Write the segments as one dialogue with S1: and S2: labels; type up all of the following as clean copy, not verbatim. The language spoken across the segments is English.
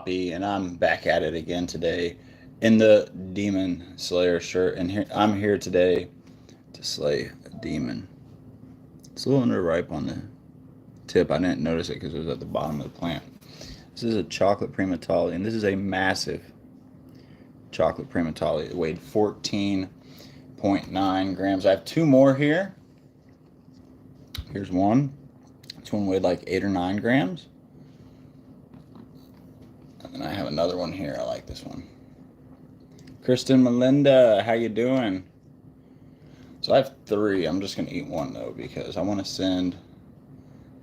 S1: Poppy, and I'm back at it again today in the Demon Slayer shirt. And I'm here today to slay a demon. It's a little underripe on the tip. I didn't notice it because it was at the bottom of the plant. This is a chocolate primotalii, and this is a massive chocolate primotalii. It weighed 14.9 grams. I have two more here. Here's one. This one weighed like 8 or 9 grams. And I have another one here. I like this one. Kristen Melinda, how you doing? So I have 3. I'm just going to eat one, though, because I want to send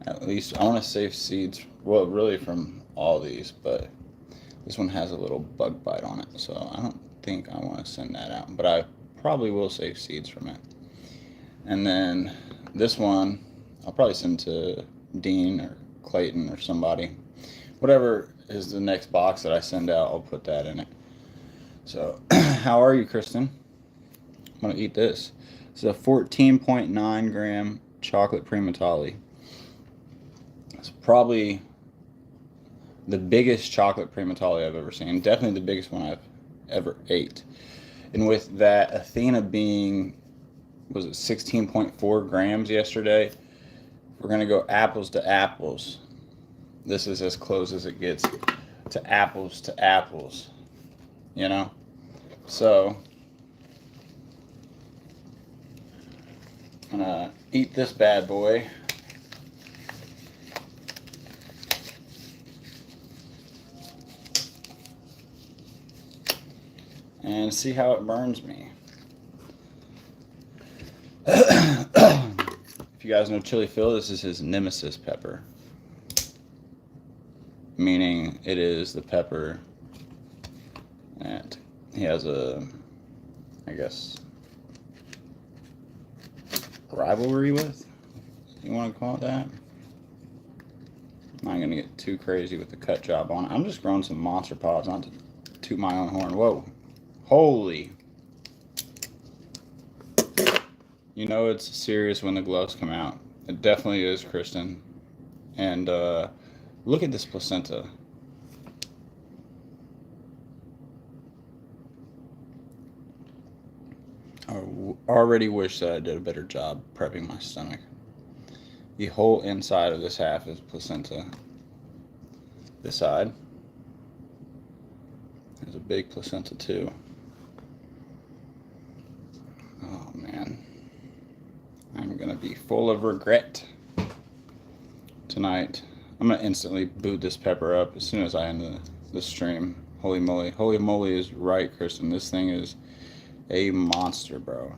S1: at least, I want to save seeds, well, really from all these, but this one has a little bug bite on it, so I don't think I want to send that out, but I probably will save seeds from it. And then this one, I'll probably send to Dean or Clayton or somebody. Whatever is the next box that I send out, I'll put that in it. So, how are you, Kristen? I'm going to eat this. It's a 14.9 gram chocolate primotalii. It's probably the biggest chocolate primotalii I've ever seen. Definitely the biggest one I've ever ate. And with that, Athena being, was it 16.4 grams yesterday? We're going to go apples to apples. This is as close as it gets to apples, you know? So, I'm going to eat this bad boy. And see how it burns me. If you guys know Chili Phil, this is his nemesis pepper. Meaning it is the pepper that he has a, I guess, rivalry with. You want to call it that? I'm not going to get too crazy with the cut job on it. I'm just growing some monster pods, not to toot my own horn. Whoa. Holy. You know it's serious when the gloves come out. It definitely is, Kristen. And look at this placenta. I already wish that I did a better job prepping my stomach. The whole inside of this half is placenta. This side has a big placenta too. Oh man, I'm gonna be full of regret tonight. I'm gonna instantly boot this pepper up as soon as I end the stream. Holy moly. Holy moly is right, Kristen. This thing is a monster, bro.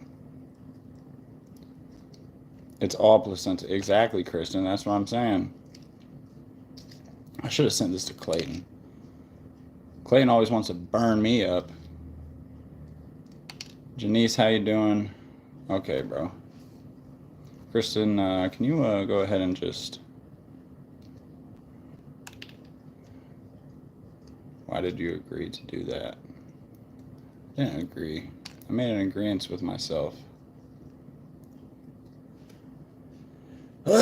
S1: It's all placenta. Exactly, Kristen. That's what I'm saying. I should have sent this to Clayton. Clayton always wants to burn me up. Janice, how you doing? Okay, bro. Kristen, can you go ahead and just... Why did you agree to do that? I didn't agree. I made an agreement with myself. So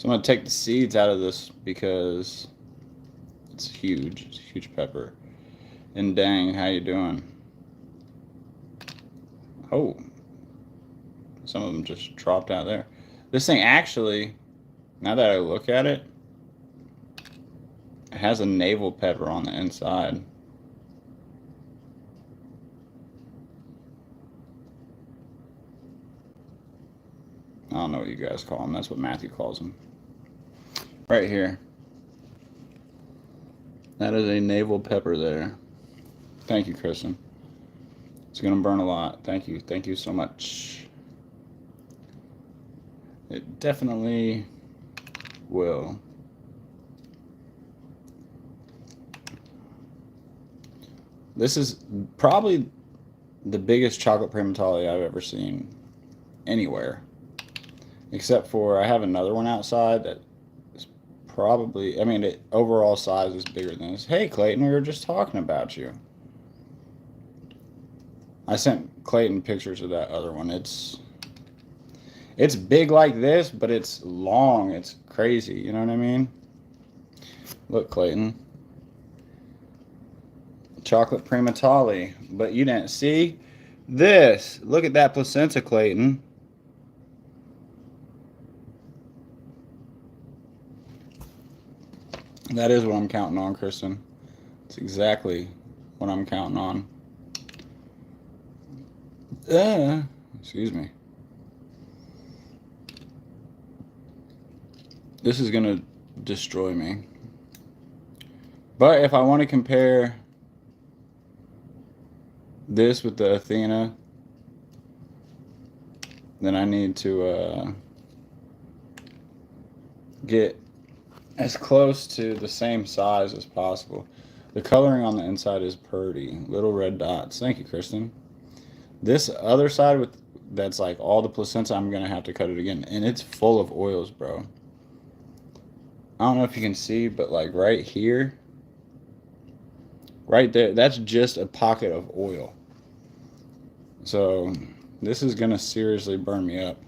S1: I'm going to take the seeds out of this because it's huge. It's a huge pepper. And dang, how you doing? Oh. Some of them just dropped out there. This thing actually, now that I look at it, it has a navel pepper on the inside. I don't know what you guys call them. That's what Matthew calls them. Right here. That is a navel pepper there. Thank you, Kristen. It's going to burn a lot. Thank you. Thank you so much. It definitely will. This is probably the biggest chocolate primotalii I've ever seen anywhere. Except for I have another one outside that is probably, I mean, the overall size is bigger than this. Hey, Clayton, we were just talking about you. I sent Clayton pictures of that other one. It's big like this, but it's long. It's crazy. You know what I mean? Look, Clayton. Chocolate primotalii. But you didn't see this. Look at that placenta, Clayton. That is what I'm counting on, Kristen. It's exactly what I'm counting on. Excuse me. This is going to destroy me. But if I want to compare this with the Athena, then I need to get as close to the same size as possible. The coloring on the inside is pretty. Little red dots. Thank you, Kristen. This other side with that's like all the placenta, I'm going to have to cut it again. And it's full of oils, bro. I don't know if you can see, but like right here, right there, that's just a pocket of oil. So this is going to seriously burn me up.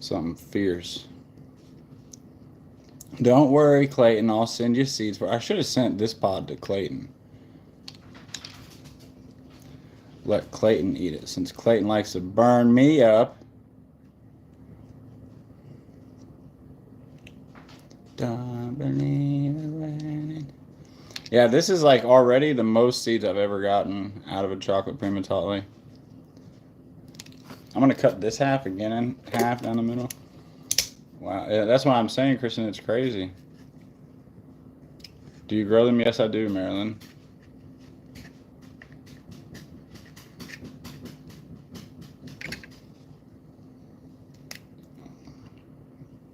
S1: Something fierce. Don't worry, Clayton. I'll send you seeds. I should have sent this pod to Clayton. Let Clayton eat it, since Clayton likes to burn me up. Don't believe it. Yeah, this is like already the most seeds I've ever gotten out of a chocolate primotalii. I'm going to cut this half again in half down the middle. Wow, yeah, that's what I'm saying, Kristen. It's crazy. Do you grow them? Yes, I do, Marilyn.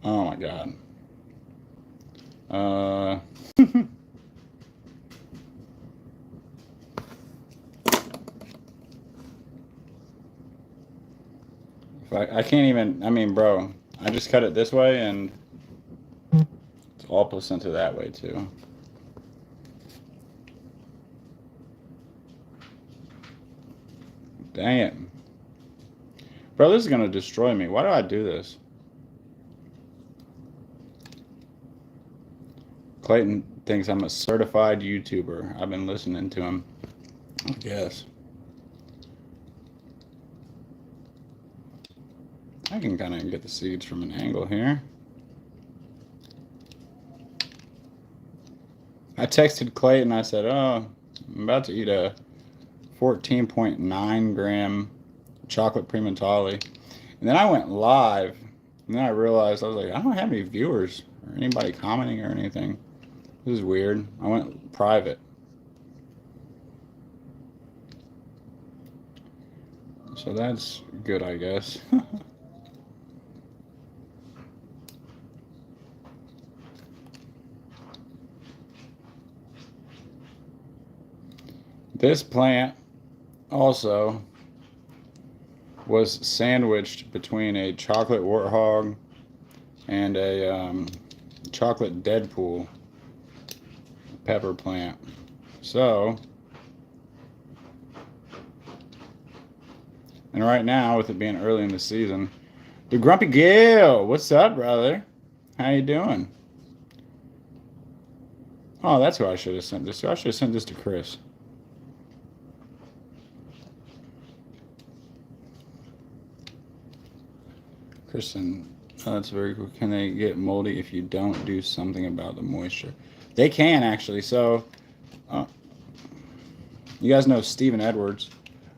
S1: Oh my God. I can't even, I mean, bro, I just cut it this way and it's all placenta that way too. Dang it. Bro, this is going to destroy me. Why do I do this? Clayton thinks I'm a certified YouTuber. I've been listening to him. I guess. I can kind of get the seeds from an angle here. I texted Clayton. I said, oh, I'm about to eat a 14.9 gram chocolate primotalii. And then I went live. And then I realized, I was like, I don't have any viewers or anybody commenting or anything. This is weird. I went private. So that's good, I guess. This plant also was sandwiched between a chocolate warthog and a chocolate Deadpool pepper plant. So, and right now, with it being early in the season, the Grumpy Gil, what's up, brother? How you doing? Oh, that's who I should have sent this to. I should have sent this to Chris. Kristen, that's very cool. Can they get moldy if you don't do something about the moisture? They can, actually. So, you guys know Stephen Edwards.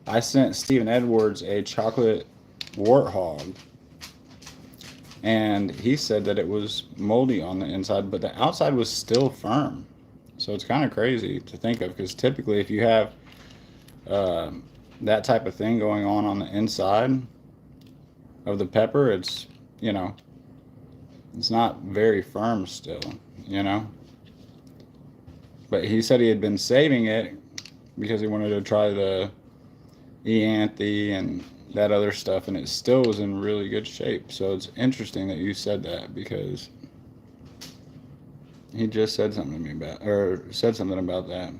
S1: I sent Stephen Edwards a chocolate warthog. And he said that it was moldy on the inside, but the outside was still firm. So it's kind of crazy to think of, because typically if you have that type of thing going on the inside of the pepper, it's, you know, it's not very firm still, you know. But he said he had been saving it because he wanted to try the Eanthe and that other stuff, and it still was in really good shape. So it's interesting that you said that, because he just said something to me about, or said something about that.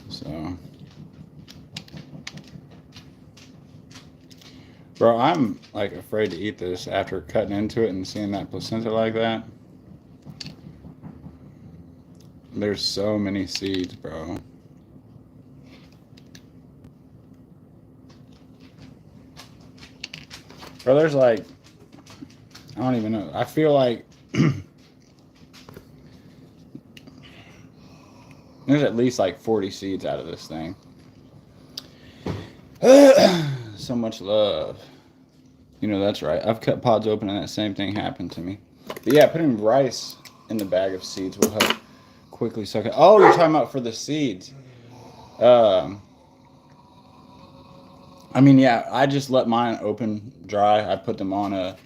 S1: So, bro, I'm like afraid to eat this after cutting into it and seeing that placenta like that. There's so many seeds, bro. Bro, there's like, I don't even know. I feel like there's at least like 40 seeds out of this thing. So much love. You know, that's right. I've cut pods open and that same thing happened to me. But yeah, putting rice in the bag of seeds will help quickly suck it. Oh, you're talking about for the seeds. I mean, yeah, I just let mine open dry. I put them on a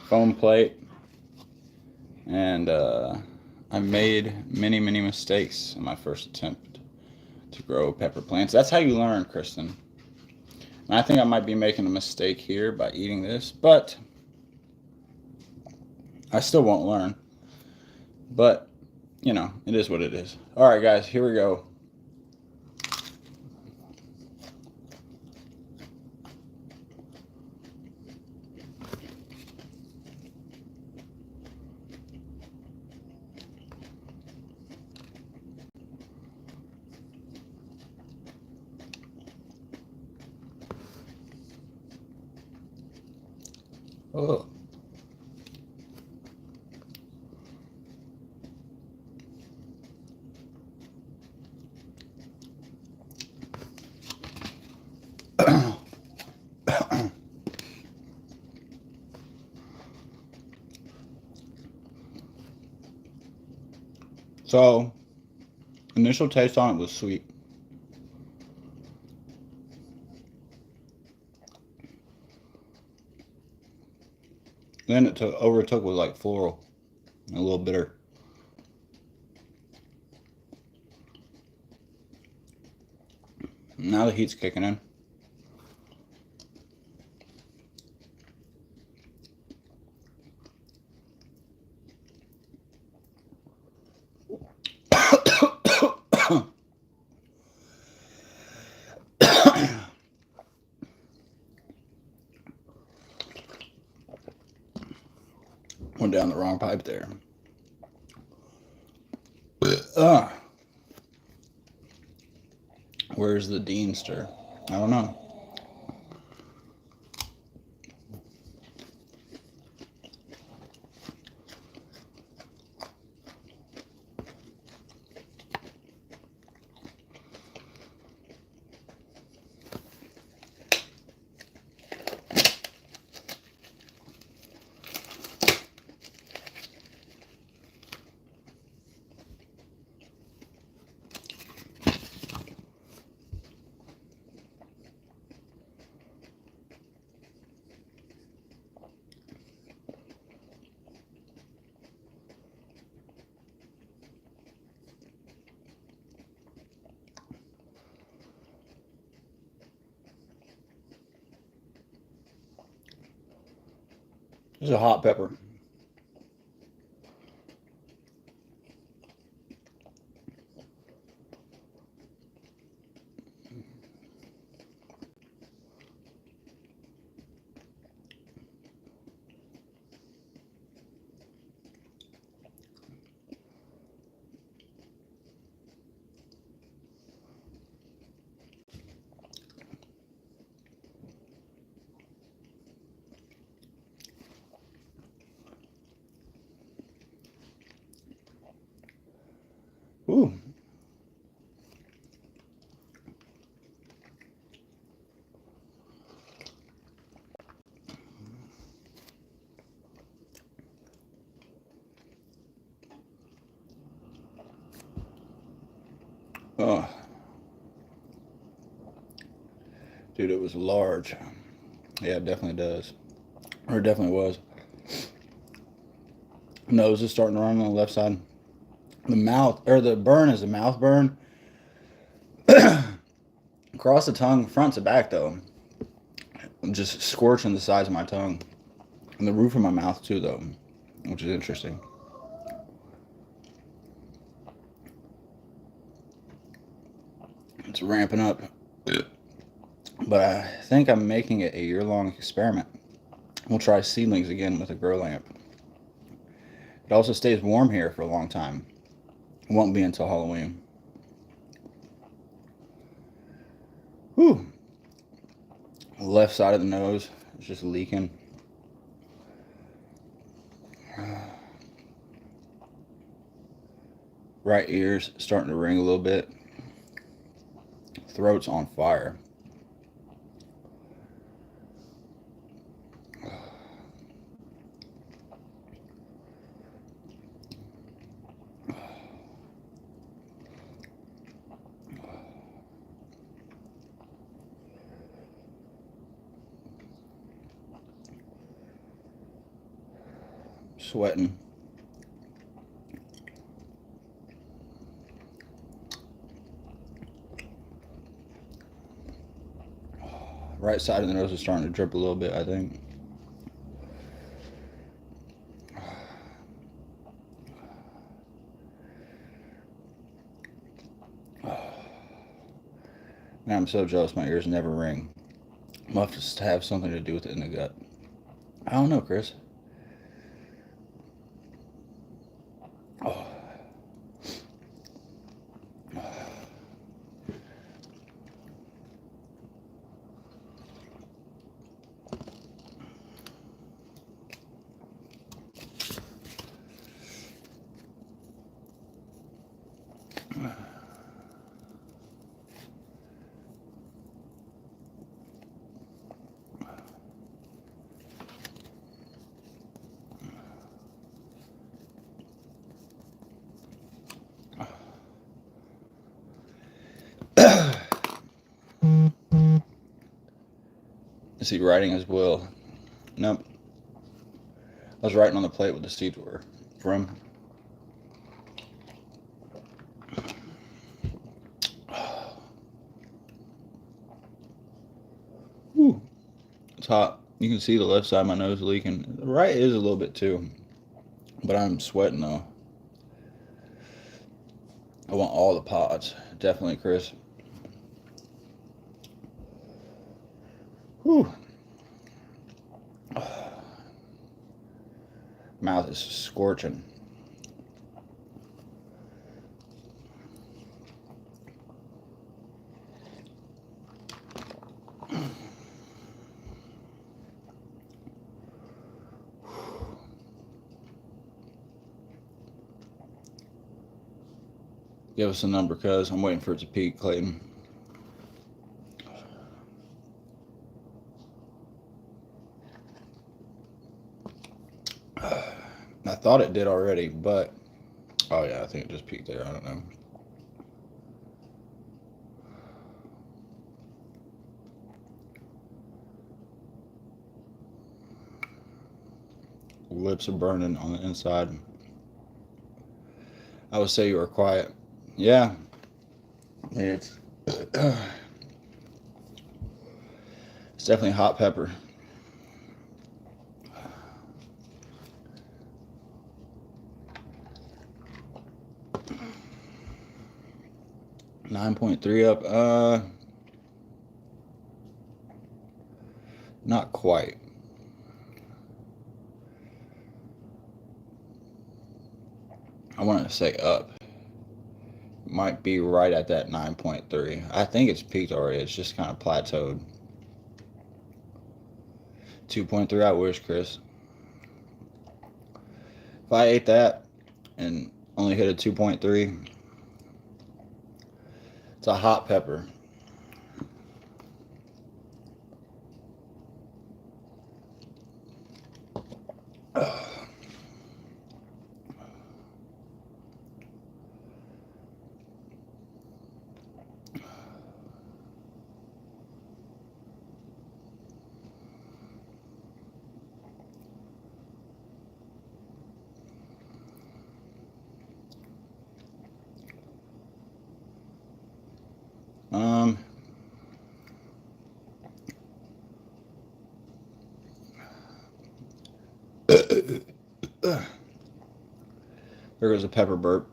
S1: foam plate. And I made many, many mistakes in my first attempt to grow pepper plants. That's how you learn, Kristen. And I think I might be making a mistake here by eating this, but I still won't learn. But, you know, it is what it is. All right, guys, here we go. Oh. So, initial taste on it was sweet. Then it overtook with like floral, a little bitter. Now the heat's kicking in. Went down the wrong pipe there. Where's the Deanster? I don't know. This is a hot pepper. Ooh. Oh. Dude, it was large. Yeah, it definitely does. Or it definitely was. Nose is starting to run on the left side. The mouth, or the burn is a mouth burn. Across the tongue, front to back though. Just scorching the sides of my tongue. And the roof of my mouth too though. Which is interesting. It's ramping up. But I think I'm making it a year-long experiment. We'll try seedlings again with a grow lamp. It also stays warm here for a long time. It won't be until Halloween. Whew. The left side of the nose is just leaking. Right ear's starting to ring a little bit. Throat's on fire. Sweating. Right side of the nose is starting to drip a little bit, I think. Now I'm so jealous my ears never ring. Must have something to do with it in the gut. I don't know, Chris. Oh. Is he writing his will? Nope. I was writing on the plate with the seeds were from. Whew. It's hot. You can see the left side of my nose leaking. The right is a little bit too. But I'm sweating though. I want all the pods. Definitely, Chris. Whew. Mouth is scorching. Give us a number, cuz I'm waiting for it to peak, Clayton. I thought it did already, but oh yeah, I think it just peaked there. I don't know. Lips are burning on the inside. I would say you were quiet. Yeah. It's it's definitely hot pepper. .3 up. Not quite. I want to say up. Might be right at that 9.3. I think it's peaked already. It's just kind of plateaued. 2.3, I wish, Chris. If I ate that and only hit a 2.3, it's a hot pepper. There goes a pepper burp.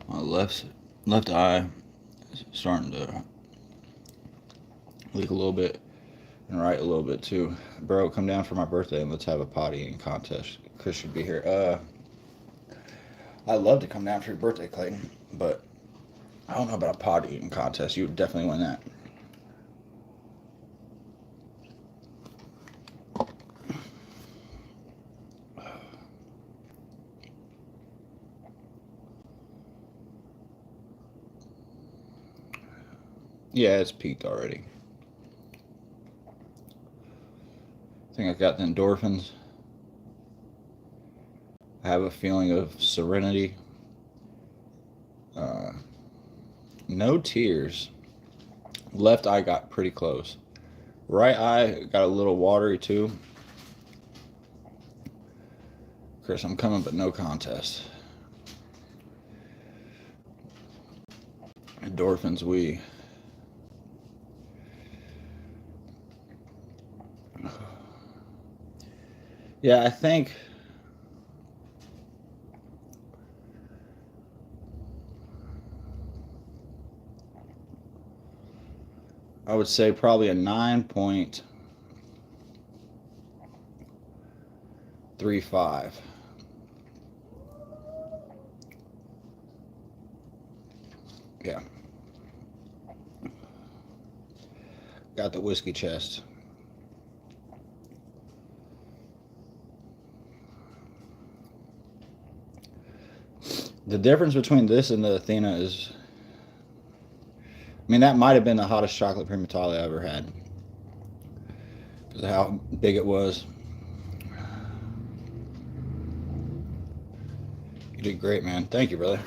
S1: My left eye starting to leak a little bit and write a little bit too. Bro, come down for my birthday and let's have a potty eating contest. Chris should be here. I'd love to come down for your birthday, Clayton, but I don't know about a potty eating contest. You would definitely win that. Yeah, it's peaked already. I think I got the endorphins. I have a feeling of serenity. No tears. Left eye got pretty close. Right eye got a little watery too. Chris, I'm coming, but no contest. Endorphins, we. Yeah, I think I would say probably a 9.35. Yeah. Got the whiskey chest. The difference between this and the Athena is, I mean, that might have been the hottest chocolate primotalii I ever had because of how big it was. You did great, man. Thank you, brother.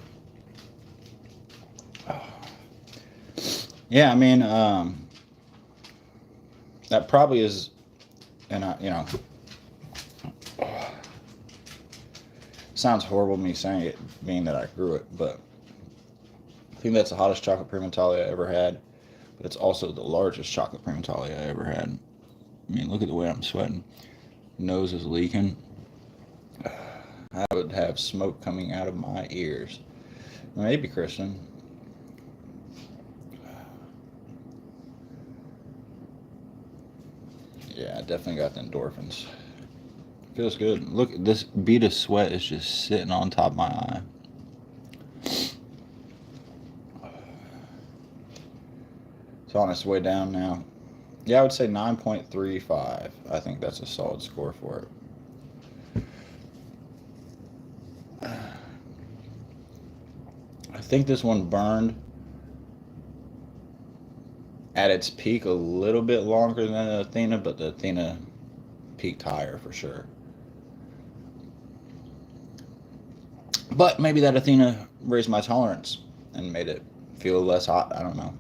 S1: Yeah, I mean, that probably is, and sounds horrible me saying it, being that I grew it, but I think that's the hottest chocolate primotalii I ever had, but it's also the largest chocolate primotalii I ever had. I mean, look at the way I'm sweating. Nose is leaking. I would have smoke coming out of my ears. Maybe, Kristen. Yeah, I definitely got the endorphins. Feels good. Look, this bead of sweat is just sitting on top of my eye. It's on its way down now. Yeah, I would say 9.35. I think that's a solid score for it. I think this one burned at its peak a little bit longer than the Athena, but the Athena peaked higher for sure. But maybe that Athena raised my tolerance and made it feel less hot. I don't know.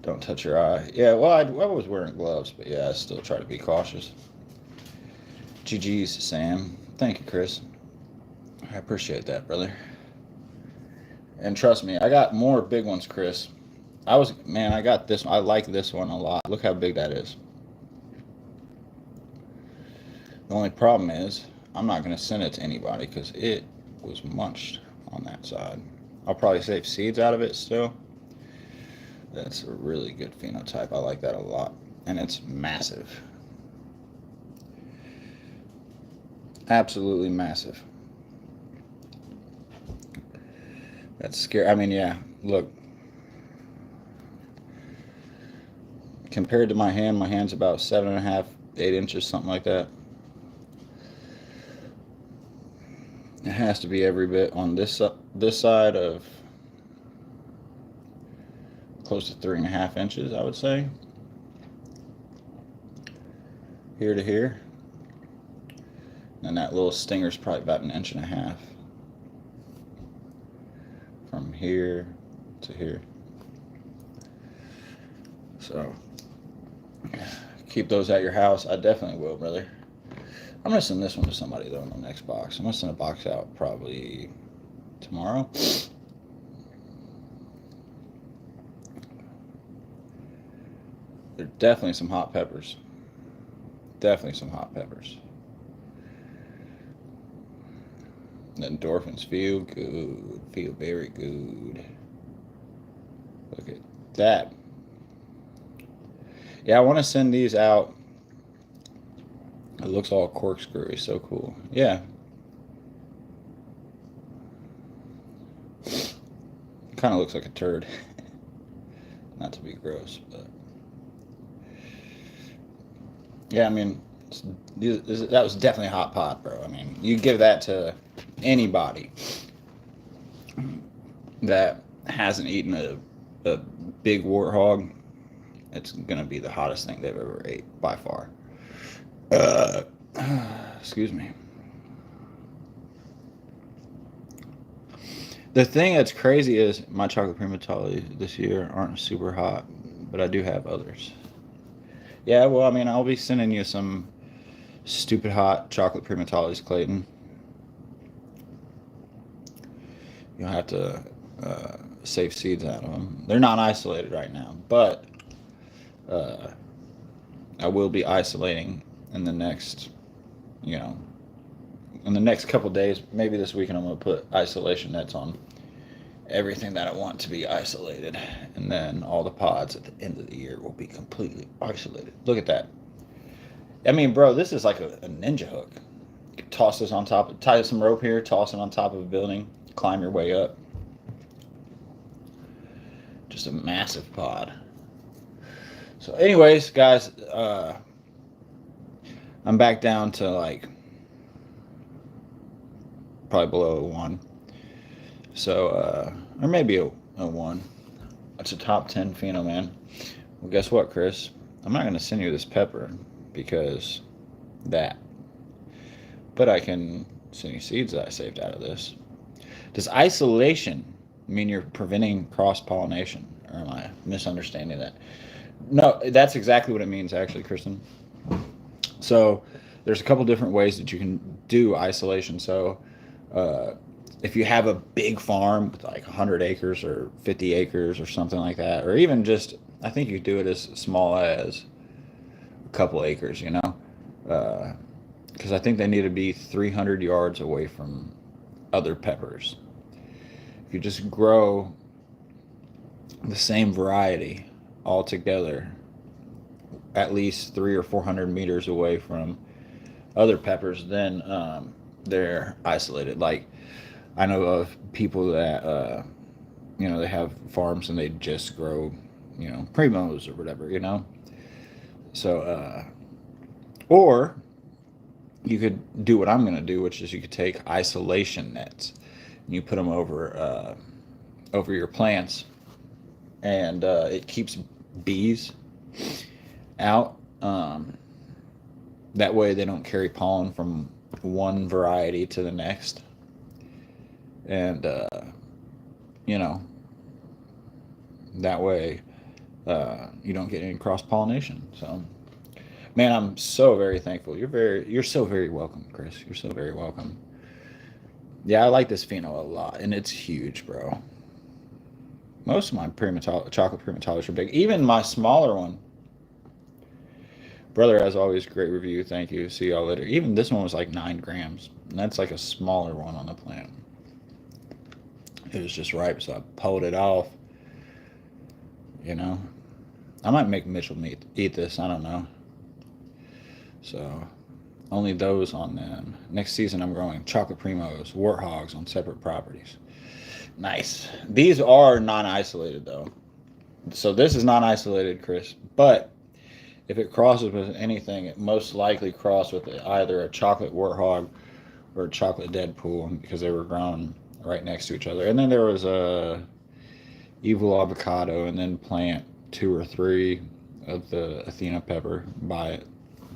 S1: Don't touch your eye. Yeah, well, I was wearing gloves, but yeah, I still try to be cautious. GG's, Sam. Thank you, Chris. I appreciate that, brother. And trust me, I got more big ones, Chris. I got this one. I like this one a lot. Look how big that is. The only problem is, I'm not going to send it to anybody because it was munched on that side. I'll probably save seeds out of it still. That's a really good phenotype. I like that a lot. And it's massive. Absolutely massive. That's scary. I mean, yeah, look. Compared to my hand's about 7.5, 8 inches, something like that. It has to be every bit on this side of close to 3.5 inches, I would say. Here to here. And that little stinger's probably about 1.5 inches. From here to here. So, keep those at your house. I definitely will, brother. I'm going to send this one to somebody, though, in the next box. I'm going to send a box out probably tomorrow. There's definitely some hot peppers. Definitely some hot peppers. The endorphins feel good. Feel very good. Look at that. Yeah, I want to send these out. It looks all corkscrewy. So cool. Yeah. Kind of looks like a turd. Not to be gross, but yeah, I mean, that was definitely a hot pot, bro. I mean, you give that to anybody that hasn't eaten a big warthog, it's gonna be the hottest thing they've ever ate by far. Uh, excuse me. The thing that's crazy is my chocolate primotalii this year aren't super hot, but I do have others. Yeah, well, I mean, I'll be sending you some stupid hot chocolate primatalis, Clayton. You'll have to save seeds out of them. They're not isolated right now, but I will be isolating in the next, in the next couple days. Maybe this weekend I'm going to put isolation nets on everything that I want to be isolated, and then all the pods at the end of the year will be completely isolated. Look at that. I mean, bro, this is like a ninja hook. You can toss this on top, tie some rope here, toss it on top of a building, climb your way up. Just a massive pod. So anyways, guys, I'm back down to like probably below a 1. So, or maybe a 1. That's a top 10 pheno, man. Well, guess what, Chris? I'm not going to send you this pepper because that. But I can send you seeds that I saved out of this. Does isolation mean you're preventing cross-pollination? Or am I misunderstanding that? No, that's exactly what it means, actually, Kristen. So there's a couple different ways that you can do isolation. So if you have a big farm with like 100 acres or 50 acres or something like that, or even just, I think you do it as small as a couple acres, because I think they need to be 300 yards away from other peppers. If you just grow the same variety all together, at least 300 or 400 meters away from other peppers, then they're isolated. Like, I know of people that they have farms and they just grow primos or whatever, so or you could do what I'm going to do, which is you could take isolation nets and you put them over your plants, and it keeps bees out. That way they don't carry pollen from one variety to the next, and that way you don't get any cross pollination. So, man, I'm so very thankful. You're so very welcome, Chris. You're so very welcome. Yeah, I like this pheno a lot, and it's huge, bro. Most of my chocolate primatalis are big. Even my smaller one. Brother, as always, great review. Thank you. See y'all later. Even this one was like 9 grams. And that's like a smaller one on the plant. It was just ripe, so I pulled it off. I might make Mitchell eat this. I don't know. So, only those on them. Next season, I'm growing chocolate primos, warthogs on separate properties. Nice. These are non-isolated, though. So this is non-isolated, Chris. But if it crosses with anything, it most likely crossed with either a chocolate warthog or a chocolate Deadpool, because they were grown right next to each other. And then there was a evil avocado, and then plant 2 or 3 of the Athena pepper by it,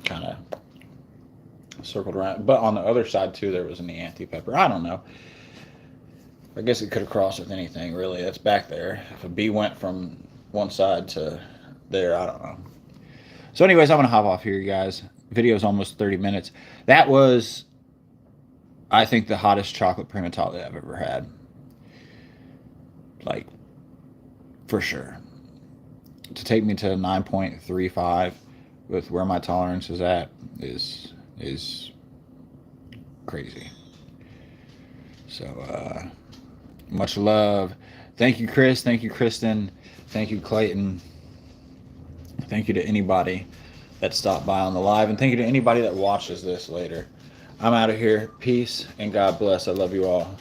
S1: kind of circled around. But on the other side too, there was an Neanthi pepper. I don't know. I guess it could have crossed with anything, really. That's back there. If a bee went from one side to there, I don't know. So anyways, I'm going to hop off here, guys. Video's almost 30 minutes. That was, I think, the hottest chocolate primotalii I've ever had. Like, for sure. To take me to 9.35 with where my tolerance is at is crazy. So, Much love. Thank you, Chris. Thank you, Kristen. Thank you, Clayton. Thank you to anybody that stopped by on the live. And thank you to anybody that watches this later. I'm out of here. Peace and God bless. I love you all.